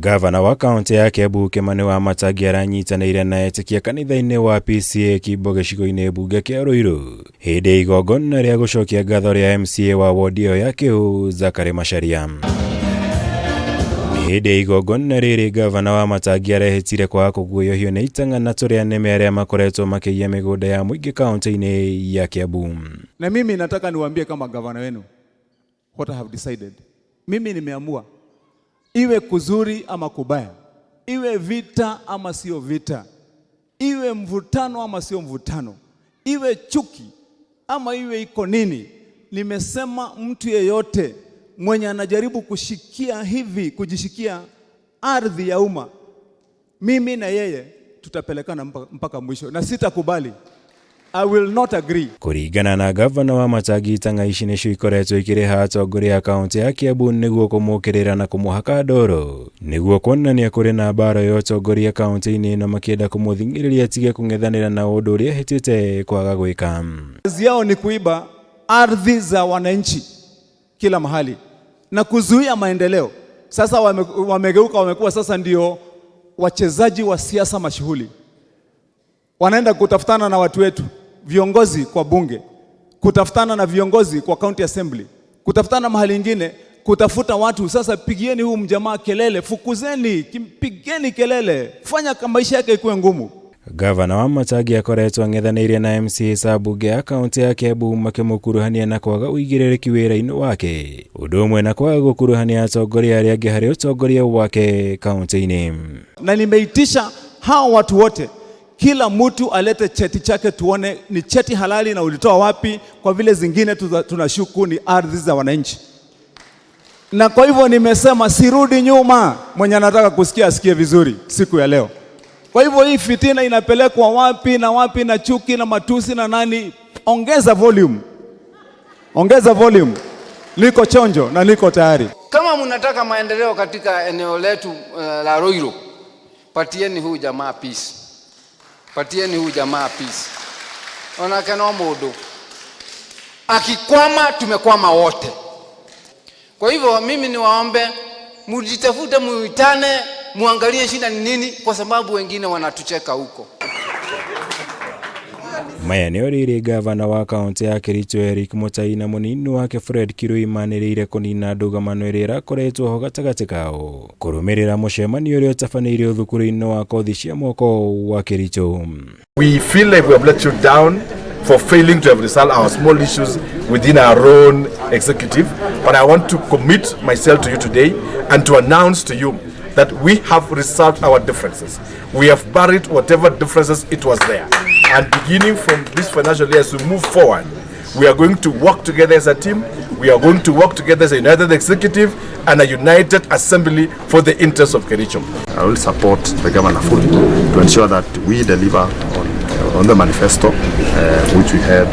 Gavana wa kaunti ya KIAMBU KIMANI WAMATANGI aranyitanĩire na etĩkia kanitha-inĩ wa PCA Kimbo gĩcigo-inĩ bunge kĩa Ruiru hĩndĩ igongona rĩa gũcokia ngatho rĩa MCA wa wodi ĩyo ya Kĩhu Zakari Macharia. Hĩndĩ igongona rĩrĩ Gavana WAMATANGI arehĩtire kwaga kũguoyohio nĩ ITANG'A na tũrĩa nĩme arĩa makoretwo makĩiya mĩgũnda ya mũingĩ kaunti-inĩ ya KIAMBU. Na mimi nataka niwaambie kama gavana wenu what I have decided. Mimi nimeamua iwe kuzuri ama kubaya, iwe vita ama sio vita, iwe mvutano ama sio mvutano, iwe chuki ama iwe iko nini, nimesema mtu yeyote mwenye anajaribu kushikia hivi, kujishikia ardhi ya umma, mimi na yeye tutapelekana mpaka mwisho na sitakubali. I will not agree. Kũringana na Gavana WAMATANGI, ITANG'A ici nĩcio ikoretwo ikĩrĩha atongoria a kaunti ya KIAMBU nĩguo kũmũkĩrĩra na kũmũhaka ndoro nĩguo kuonania kũrĩ na mbara ya ũtongoria kaunti-inĩ ĩno makĩenda kũmũthing'ĩrĩria atige kũng'ethanĩra na ũndũ ũrĩa ahĩtĩte kwaga gwĩka. Kazi yao ni kuiba ardhi za wananchi kila mahali na kuzuia maendeleo. Sasa wamegeuka, wamekuwa sasa ndio wachezaji wa siasa mashuhuli. Wanaenda kutafutana na watu wetu, viongozi kwa bunge, kutafutana na viongozi kwa county assembly, kutafutana mahali ingine, kutafuta watu. Sasa pigieni huu mjamaa kelele, fukuzeni, pigeni kelele, fanya maisha yake ikuwe ngumu. Gavana WAMATANGI akoretwo ang'ethanĩire na MCA sa bunge ya kaunti ya KIAMBU makĩmũkuruhania na kwaga ũigĩrĩrĩki wĩra-inĩ wake, ũndũ ũmwe na kwaga gũkuruhania atongoria arĩa angĩ harĩ ũtongoria wake kaunti-inĩ. Na nimeitisha hao watu wote, kila mtu alete cheti chake tuone ni cheti halali na ulitoa wapi, kwa vile zingine tunashuku ni ardhi za wananchi. Na kwa hivyo nimesema sirudi nyuma, mwenye anataka kusikia asikie vizuri siku ya leo. Kwa hivyo hii fitina inapelekwa wapi na wapi na chuki na matusi na nani, ongeza volume. Ongeza volume. Niko chonjo na niko tayari. Kama mnataka maendeleo katika eneo letu la Ruiru, patieni huyu jamaa peace. Patieni huyu jamaa peace. Onakana modo. Akikwama tumekwama wote. Kwa hivyo mimi niwaombe mujitafute, muitane, muangalie shida ni nini, kwa sababu wengine wanatucheka huko. Maya nĩ orĩire Gavana wa kaunti ya Kericho Eric Mutai na mũnini wake Fred Kirui manĩrĩire kũnina ndũgamano ĩrĩa ĩrakoretwo ho gatagatĩ kao kũrũmĩrĩra mũcemanio ũrĩa ũtabanĩirio thukuru-inĩ wa kothi cia moko wa Kericho. We feel like we have let you down for failing to have resolved our small issues within our own executive, but I want to commit myself to you today and to announce to you that we have resolved our differences. We have buried whatever differences it was there. And beginning from this financial year, as we move forward, we are going to work together as a team. We are going to work together as a united executive and a united assembly for the interests of Kericho. I will support the governor fully to ensure that we deliver on the manifesto which we had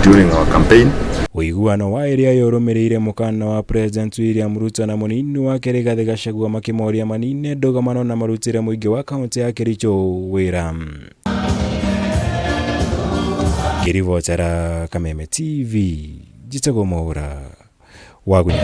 during our campaign. Ũiguano wa IRIA yorũmĩrĩire mũkana wa President William Ruto na mũnini wake Rigathi Gachagua makĩmoria manine ndũgamano na marutĩre mũingĩ wa kaunti ya Kericho wĩra. Ngĩribotera Kameme TV, njĩtagwo Mwaura wa Ngucanio.